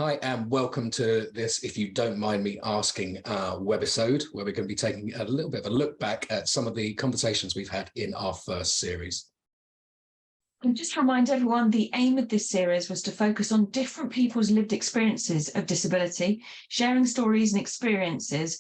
Hi, and welcome to this, if you don't mind me asking, webisode, where we're going to be taking a little bit of a look back at some of the conversations we've had in our first series. And just to remind everyone, the aim of this series was to focus on different people's lived experiences of disability. Sharing stories and experiences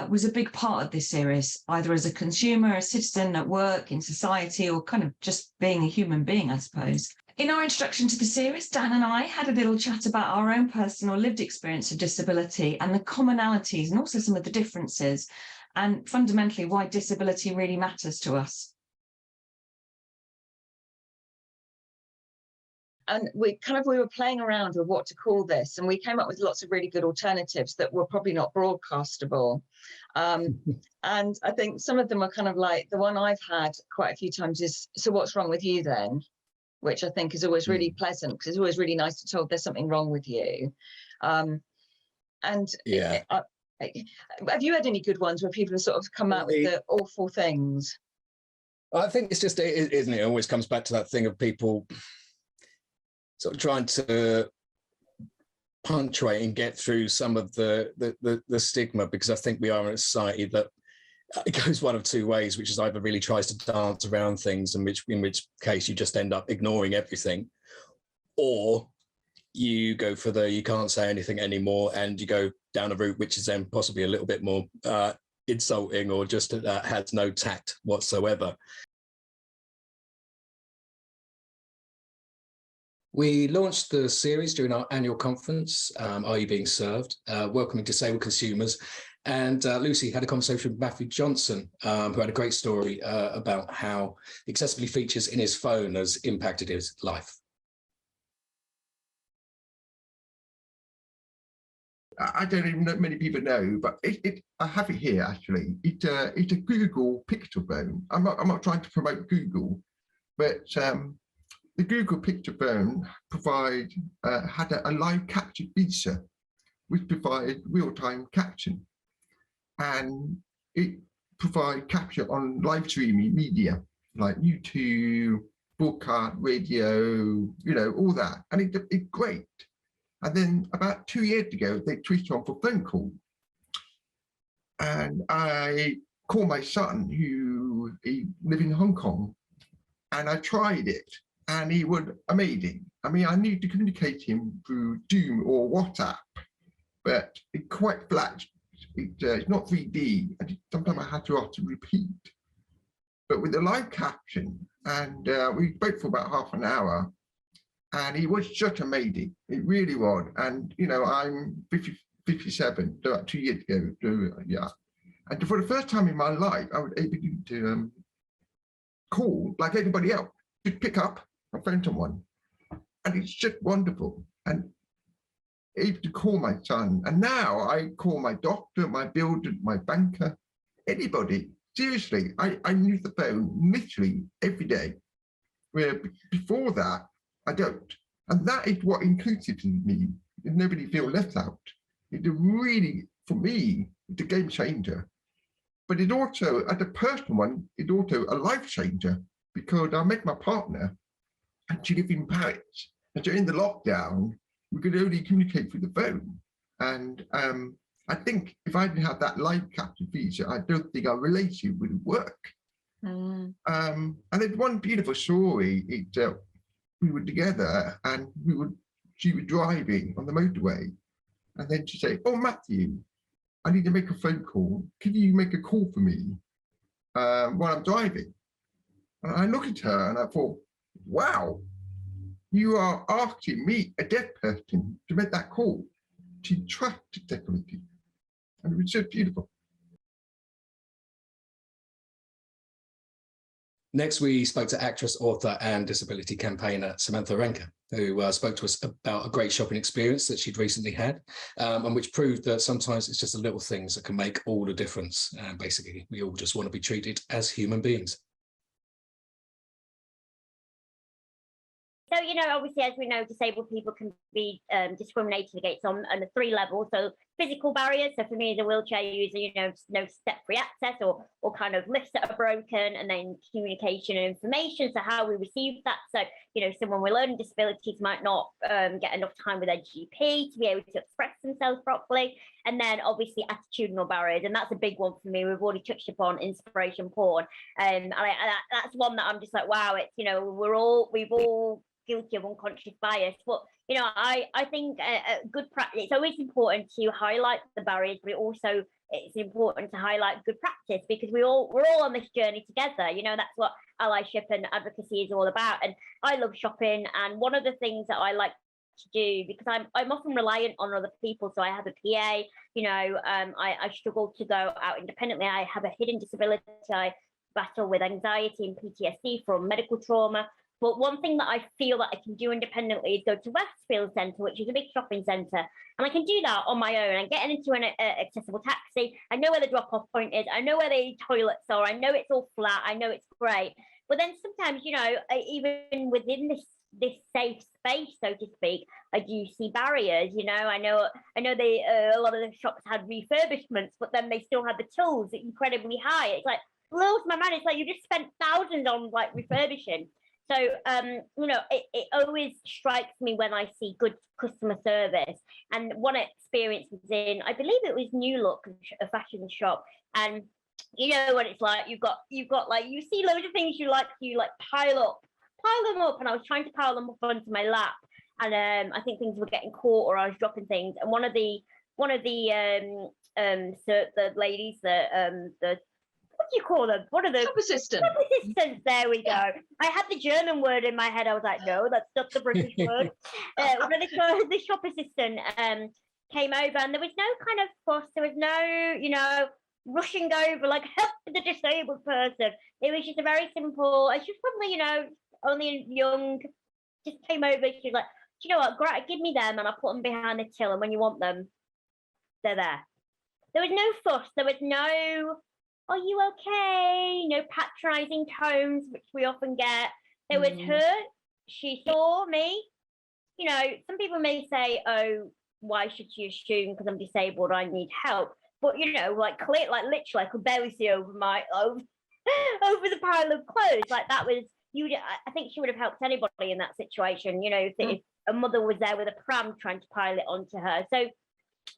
was a big part of this series, either as a consumer, a citizen at work, in society, or kind of just being a human being, I suppose. In our introduction to the series, Dan and I had a little chat about our own personal lived experience of disability and the commonalities and also some of the differences, and fundamentally why disability really matters to us. And we were playing around with what to call this, and we came up with lots of really good alternatives that were probably not broadcastable. And I think some of them are kind of like the one I've had quite a few times is, so what's wrong with you then? Which I think is always really pleasant, because it's always really nice to be told there's something wrong with you. Have you had any good ones where people have sort of come out with the awful things? I think it's just, isn't it? It always comes back to that thing of people sort of trying to punctuate and get through some of the stigma, because I think we are in a society that it goes one of two ways, which is either really tries to dance around things, in which case you just end up ignoring everything, or you go for the you can't say anything anymore, and you go down a route which is then possibly a little bit more insulting, or just has no tact whatsoever. We launched the series during our annual conference, Are You Being Served? Welcoming disabled consumers. And Lucy had a conversation with Matthew Johnson, who had a great story about how the accessibility features in his phone has impacted his life. I don't even know many people know, but I have it here actually. It's a Google Pixel phone. I'm not trying to promote Google, but the Google Pixel phone had a live caption feature, which provided real-time caption. And it provides capture on live streaming media like YouTube, broadcast, radio, all that. And it's great. And then about 2 years ago, they switched on for phone call. And I called my son, who lives in Hong Kong, and I tried it, and he was amazing. I mean, I need to communicate him through Zoom or WhatsApp, but it's quite flat. It's not 3D, and sometimes I had to have to repeat. But with the live caption, and we spoke for about half an hour, and he was just amazing. It really was. And I'm 57, about 2 years ago. Yeah, and for the first time in my life, I was able to call like everybody else, just pick up and phone someone, and it's just wonderful. And able to call my son, and now I call my doctor, my builder, my banker, anybody. Seriously, I use the phone literally every day, where before that I don't. And that is what inclusivity means. Nobody feels left out. It's really, for me, it's a game changer. But it also, as a personal one, it's also a life changer, because I met my partner and she lives in Paris. And during the lockdown, we could only communicate through the phone. And I think if I didn't have that live caption feature, I don't think our relationship would work. And there's one beautiful story. We were together, and she was driving on the motorway. And then she said, "Oh, Matthew, I need to make a phone call. Can you make a call for me while I'm driving?" And I looked at her and I thought, wow, you are asking me, a deaf person, to make that call. She trusted technology, and it was so beautiful. Next, we spoke to actress, author, and disability campaigner Samantha Renker, who spoke to us about a great shopping experience that she'd recently had, and which proved that sometimes it's just the little things that can make all the difference. And basically, we all just want to be treated as human beings. So you know, obviously, as we know, disabled people can be discriminated against on the 3 levels. So physical barriers. So for me as a wheelchair user, you know, no step-free access or kind of lifts that are broken, and then communication and information. So how we receive that. So, you know, someone with learning disabilities might not get enough time with their GP to be able to express themselves properly. And then obviously attitudinal barriers. And that's a big one for me. We've already touched upon inspiration porn. And that's one that I'm just like, wow, it's, you know, we've all guilty of unconscious bias. But, you know, I think a good practice, it's always important to highlight the barriers, but it's important to highlight good practice, because we're all on this journey together. You know, that's what allyship and advocacy is all about. And I love shopping. And one of the things that I like to do, because I'm often reliant on other people, so I have a PA, you know, I struggle to go out independently. I have a hidden disability. I battle with anxiety and PTSD from medical trauma. But one thing that I feel that I can do independently is go to Westfield Centre, which is a big shopping centre, and I can do that on my own. I'm getting into an accessible taxi. I know where the drop-off point is. I know where the toilets are. I know it's all flat. I know it's great. But then sometimes, you know, even within this safe space, so to speak, I do see barriers. You know, I know a lot of the shops had refurbishments, but then they still had the tools incredibly high. It's like, blows my mind. It's like you just spent thousands on like refurbishing. So, you know, it always strikes me when I see good customer service. And one experience was in, I believe it was New Look, a fashion shop. And you know what it's like, you've got like, you see loads of things you like pile them up. And I was trying to pile them up onto my lap. And I think things were getting caught, or I was dropping things. And one of the ladies, the what do you call them? What are the Shop assistant? Shop assistants. There we go. I had the German word in my head. I was like, no, that's not the British word. One of the shop assistant came over, and there was no kind of fuss. There was no, you know, rushing over like help the disabled person. It was just a very simple. She was probably, you know, only young. Just came over. She was like, do you know what? Great, give me them, and I'll put them behind the till. And when you want them, they're there. There was no fuss. There was no, are you okay? No patronizing tones, which we often get. There was her. She saw me. You know, some people may say, oh, why should you assume because I'm disabled I need help? But, you know, like literally, I could barely see over over the pile of clothes. Like that was, I think she would have helped anybody in that situation. You know, if a mother was there with a pram trying to pile it onto her. So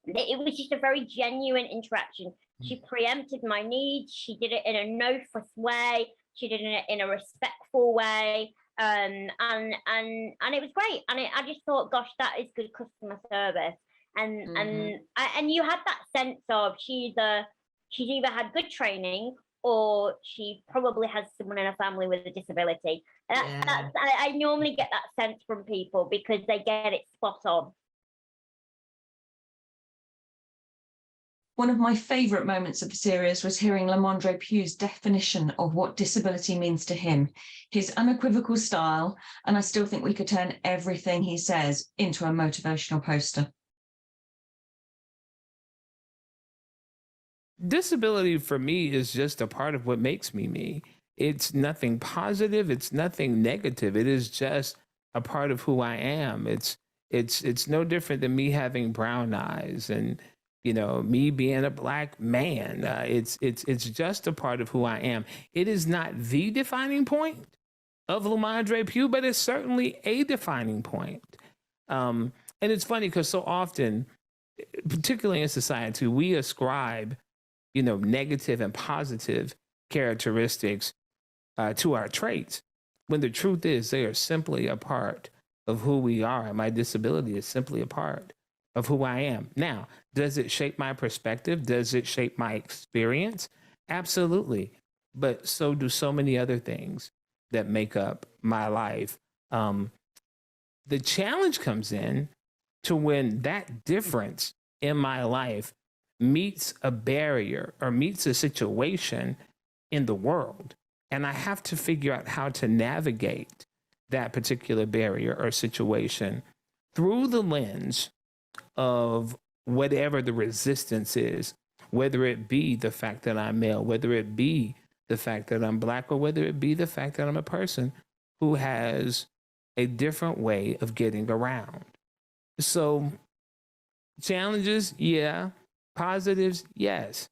it was just a very genuine interaction. She preempted my needs. She did it in a no fuss way. She did it in a respectful way, and it was great. And I just thought, gosh, that is good customer service. And you had that sense of she's either had good training, or she probably has someone in her family with a disability. I normally get that sense from people because they get it spot on. One of my favourite moments of the series was hearing Lamondre Pugh's definition of what disability means to him, his unequivocal style, and I still think we could turn everything he says into a motivational poster. Disability for me is just a part of what makes me me. It's nothing positive. It's nothing negative. It is just a part of who I am. It's no different than me having brown eyes and, you know, me being a Black man. It's just a part of who I am. It is not the defining point of Lamondre Pugh, but it's certainly a defining point. And it's funny because so often, particularly in society, we ascribe, you know, negative and positive characteristics to our traits, when the truth is they are simply a part of who we are. And my disability is simply a part of who I am. Now, does it shape my perspective? Does it shape my experience? Absolutely. But so do so many other things that make up my life. The challenge comes in to when that difference in my life meets a barrier or meets a situation in the world. And I have to figure out how to navigate that particular barrier or situation through the lens of whatever the resistance is, whether it be the fact that I'm male, whether it be the fact that I'm Black, or whether it be the fact that I'm a person who has a different way of getting around. So challenges, yeah. Positives, yes.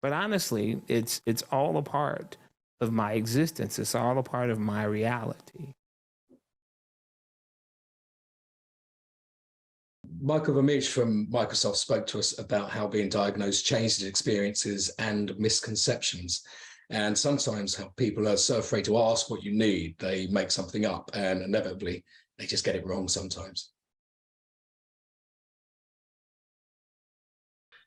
But honestly, it's all a part of my existence. It's all a part of my reality. Michael Vermeersch from Microsoft spoke to us about how being diagnosed changes experiences and misconceptions. And sometimes how people are so afraid to ask what you need, they make something up, and inevitably they just get it wrong sometimes.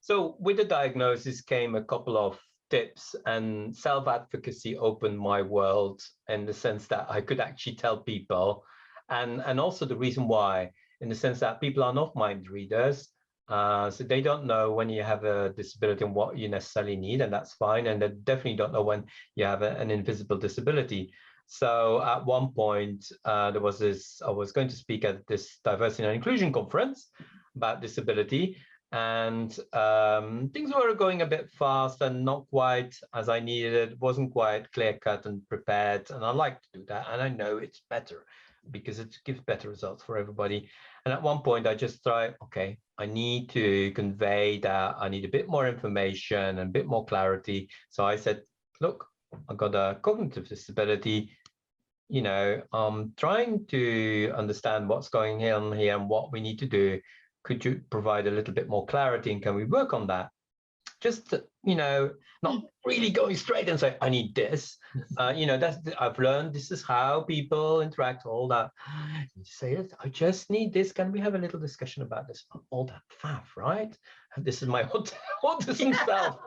So with the diagnosis came a couple of tips, and self-advocacy opened my world in the sense that I could actually tell people, and also the reason why, in the sense that people are not mind readers. So they don't know when you have a disability and what you necessarily need, and that's fine. And they definitely don't know when you have an invisible disability. So at one point, there was this, I was going to speak at this diversity and inclusion conference about disability, and things were going a bit fast and not quite as I needed it, wasn't quite clear cut and prepared. And I like to do that. And I know it's better because it gives better results for everybody. And at one point I just tried, okay, I need to convey that I need a bit more information and a bit more clarity. So I said, look, I've got a cognitive disability. You know, I'm trying to understand what's going on here and what we need to do. Could you provide a little bit more clarity, and can we work on that? Just to, you know, not really going straight and say, I need this. You know, that's, I've learned this is how people interact, all that. You say, I just need this. Can we have a little discussion about this? All that faff, right? This is my autism self.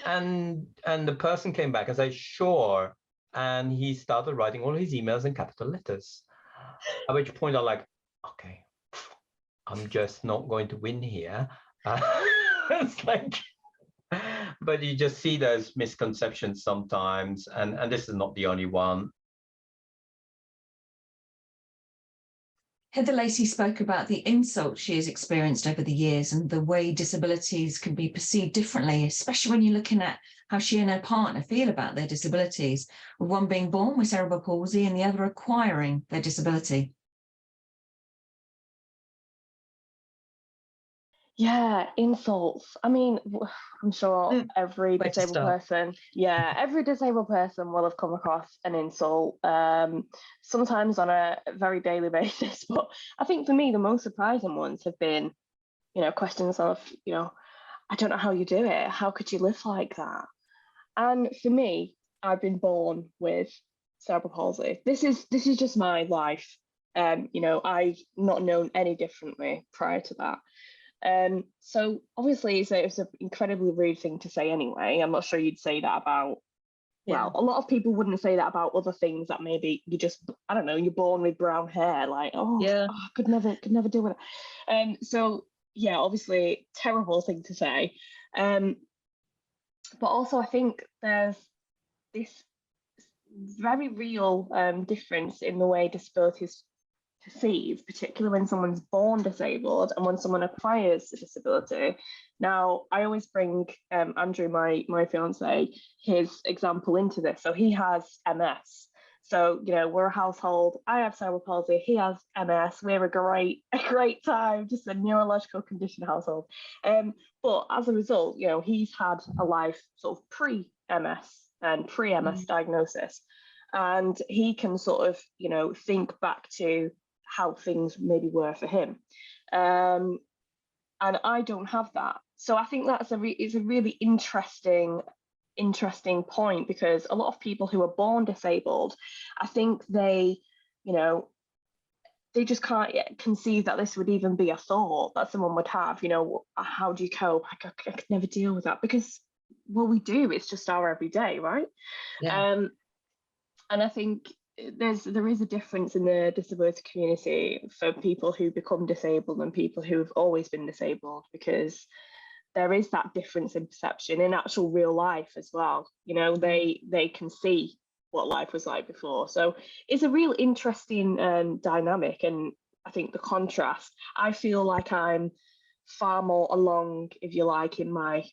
And the person came back and said, sure. And he started writing all his emails in capital letters. At which point I'm like, okay, I'm just not going to win here. It's like, but you just see those misconceptions sometimes, and this is not the only one. Heather Lacey spoke about the insults she has experienced over the years and the way disabilities can be perceived differently, especially when you're looking at how she and her partner feel about their disabilities, with one being born with cerebral palsy and the other acquiring their disability. Yeah, insults. I mean, I'm sure every Where to disabled start? person, every disabled person will have come across an insult, sometimes on a very daily basis. But I think for me, the most surprising ones have been, you know, questions of, you know, I don't know how you do it. How could you live like that? And for me, I've been born with cerebral palsy. This is just my life. You know, I've not known any differently prior to that. So obviously it's an incredibly rude thing to say anyway. I'm not sure you'd say that about, well, a lot of people wouldn't say that about other things that maybe you just, I don't know, you're born with brown hair, like, I could never deal with it. So yeah, obviously terrible thing to say. But also I think there's this very real difference in the way disabilities perceived, particularly when someone's born disabled and when someone acquires a disability. Now, I always bring Andrew, my fiance, his example into this. So he has MS. So, you know, we're a household. I have cerebral palsy. He has MS. We have a great time, just a neurological condition household. But as a result, you know, he's had a life sort of pre-MS and pre-MS diagnosis. And he can sort of, you know, think back to how things maybe were for him. And I don't have that. So I think that's it's a really interesting point, because a lot of people who are born disabled, I think they, you know, they just can't yet conceive that this would even be a thought that someone would have. You know, how do you cope? I could never deal with that, because, well, we do. It's just our everyday, right? And I think there is a difference in the disability community for people who become disabled and people who have always been disabled, because there is that difference in perception in actual real life as well. You know, they can see what life was like before. So it's a real interesting dynamic. And I think the contrast, I feel like I'm far more along, if you like, in my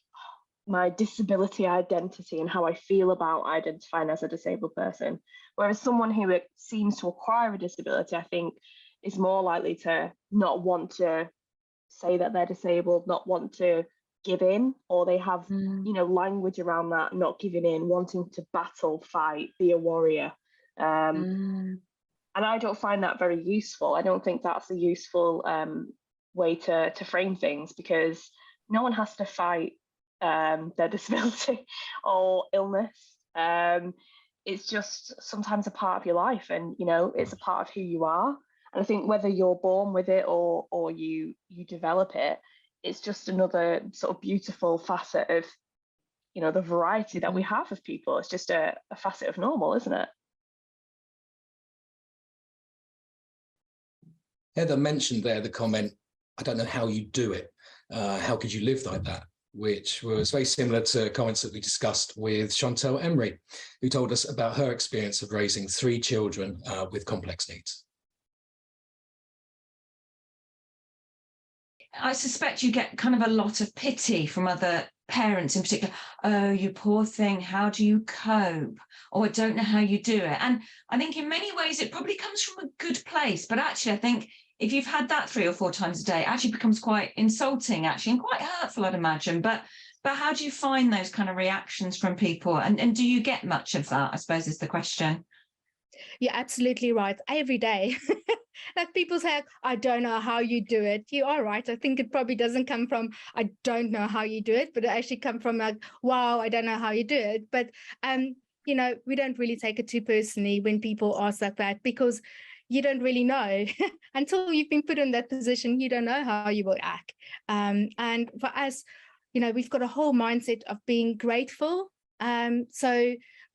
my disability identity and how I feel about identifying as a disabled person. Whereas someone who seems to acquire a disability, I think, is more likely to not want to say that they're disabled, not want to give in, or they have, you know, language around that, not giving in, wanting to battle, fight, be a warrior. And I don't find that very useful. I don't think that's a useful way to frame things, because no one has to fight their disability or illness. It's just sometimes a part of your life, and you know, it's a part of who you are. And I think whether you're born with it or you develop it, it's just another sort of beautiful facet of, you know, the variety that we have of people. It's just a facet of normal, isn't it? Heather mentioned there the comment, I don't know how you do it. How could you live like that? Which was very similar to comments that we discussed with Chantel Emery, who told us about her experience of raising 3 children with complex needs. I suspect you get kind of a lot of pity from other parents in particular. Oh, you poor thing, how do you cope? Or I don't know how you do it. And I think in many ways it probably comes from a good place. But actually, I think if you've had that 3 or 4 times a day, it actually becomes quite insulting, actually, and quite hurtful, I'd imagine. But how do you find those kind of reactions from people? And do you get much of that, I suppose, is the question. You're absolutely right. Every day. Like people say, I don't know how you do it. You are right. I think it probably doesn't come from, I don't know how you do it, but it actually comes from like, wow, I don't know how you do it. But, you know, we don't really take it too personally when people ask like that, because you don't really know until you've been put in that position. You don't know how you will act. And for us, you know, we've got a whole mindset of being grateful.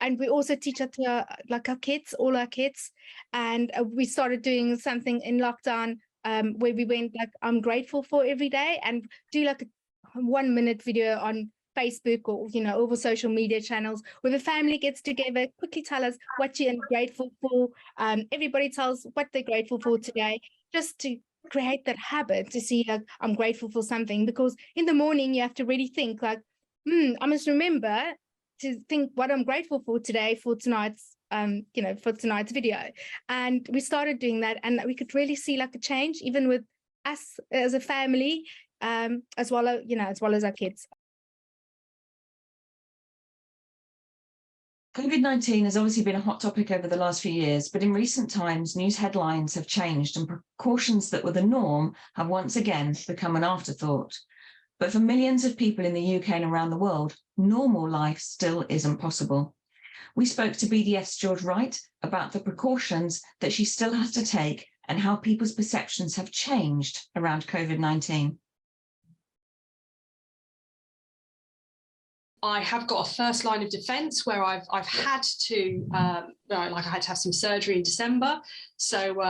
And we also teach it to our kids, all our kids. And we started doing something in lockdown where we went like, I'm grateful for every day, and do like a 1-minute video on Facebook or, you know, over social media channels where the family gets together, quickly tell us what you're grateful for. Everybody tells what they're grateful for today, just to create that habit to see like, I'm grateful for something. Because in the morning you have to really think like, I must remember to think what I'm grateful for today, for tonight's, you know, for tonight's video. And we started doing that, and we could really see like a change, even with us as a family, as well as, you know, as well as our kids. COVID-19 has obviously been a hot topic over the last few years, but in recent times, news headlines have changed and precautions that were the norm have once again become an afterthought. But for millions of people in the UK and around the world, normal life still isn't possible. We spoke to BDF's George Wright about the precautions that she still has to take and how people's perceptions have changed around COVID-19. I have got a first line of defence where I've had to, like I had to have some surgery in December. So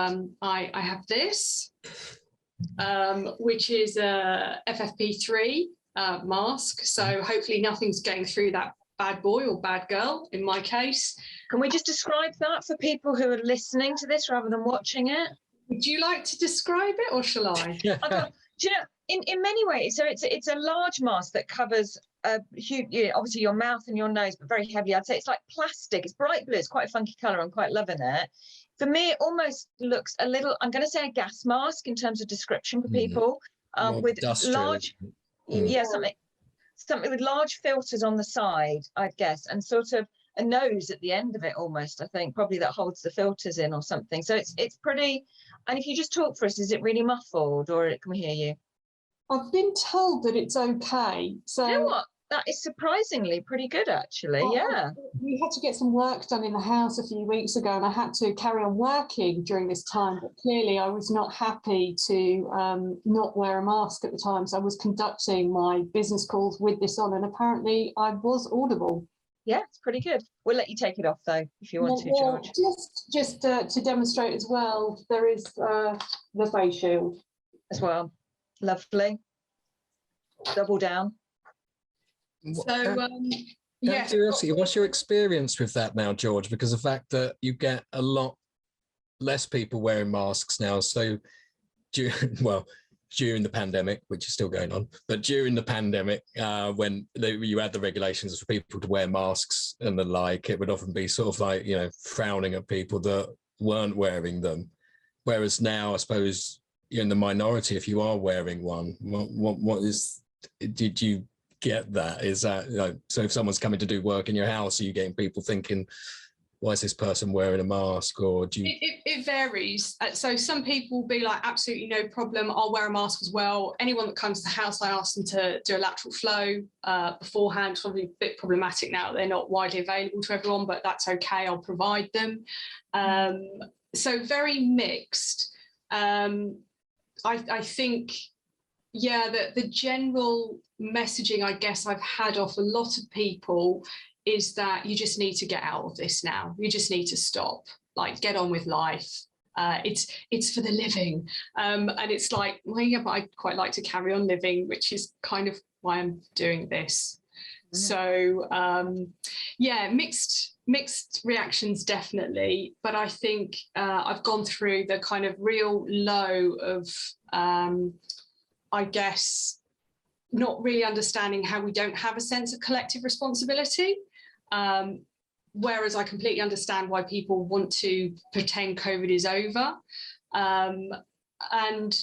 I have this, which is a FFP3 mask. So hopefully nothing's going through that bad boy or bad girl in my case. Can we just describe that for people who are listening to this rather than watching it? Would you like to describe it, or shall I? Do you know, in many ways, so it's a large mask that covers a huge, obviously your mouth and your nose, but very heavily. I'd say it's like plastic. It's bright blue. It's quite a funky colour. I'm quite loving it. For me, it almost looks a little, I'm going to say a gas mask in terms of description for people, with large, something with large filters on the side, I guess, and sort of a nose at the end of it almost, I think, probably that holds the filters in or something. So it's pretty, and if you just talk for us, is it really muffled, or can we hear you? I've been told that it's okay. So you know what? That is surprisingly pretty good, actually. Well, yeah. We had to get some work done in the house a few weeks ago, and I had to carry on working during this time. But clearly, I was not happy to not wear a mask at the time. So I was conducting my business calls with this on, and apparently I was audible. Yeah, it's pretty good. We'll let you take it off, though, if you want to, George. Just to demonstrate as well, there is the face shield. As well. Lovely. Double down. So, yeah. Curiosity, what's your experience with that now, George? Because the fact that you get a lot less people wearing masks now. So, well, during the pandemic, which is still going on, but during the pandemic, when you had the regulations for people to wear masks and the like, it would often be sort of like, frowning at people that weren't wearing them. Whereas now, I suppose you're in the minority if you are wearing one. Did you get that? Is that, so if someone's coming to do work in your house, are you getting people thinking, why is this person wearing a mask? Or do you... It varies. So some people will be like, absolutely no problem, I'll wear a mask as well. Anyone that comes to the house, I ask them to do a lateral flow beforehand. It's probably a bit problematic now. They're not widely available to everyone, but that's okay. I'll provide them. So very mixed. I think, the general messaging I guess I've had off a lot of people is that you just need to get out of this now. You just need to stop, like get on with life. It's for the living. And it's like, well, yeah, but I'd quite like to carry on living, which is kind of why I'm doing this. So mixed reactions, definitely. But I think I've gone through the kind of real low of, I guess, not really understanding how we don't have a sense of collective responsibility. Whereas I completely understand why people want to pretend COVID is over. And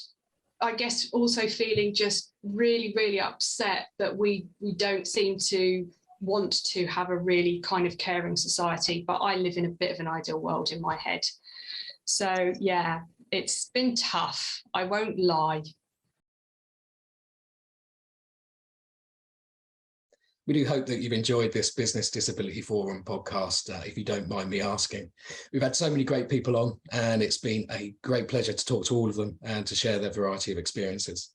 I guess also feeling just really, really upset that we don't seem to want to have a really kind of caring society, but I live in a bit of an ideal world in my head. So yeah, it's been tough, I won't lie. We do hope that you've enjoyed this Business Disability Forum podcast, if you don't mind me asking. We've had so many great people on, and it's been a great pleasure to talk to all of them and to share their variety of experiences.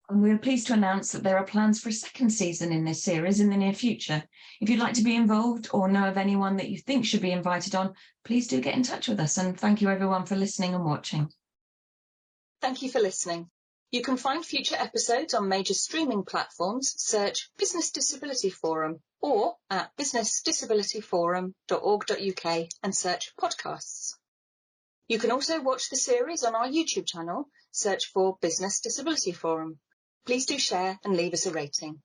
And we're pleased to announce that there are plans for a second season in this series in the near future. If you'd like to be involved or know of anyone that you think should be invited on, please do get in touch with us. And thank you everyone for listening and watching. Thank you for listening. You can find future episodes on major streaming platforms. Search Business Disability Forum or at businessdisabilityforum.org.uk and search podcasts. You can also watch the series on our YouTube channel. Search for Business Disability Forum. Please do share and leave us a rating.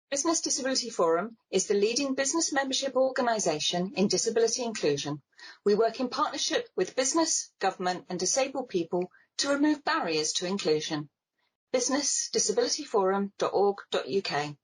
Business Disability Forum is the leading business membership organisation in disability inclusion. We work in partnership with business, government and disabled people to remove barriers to inclusion. businessdisabilityforum.org.uk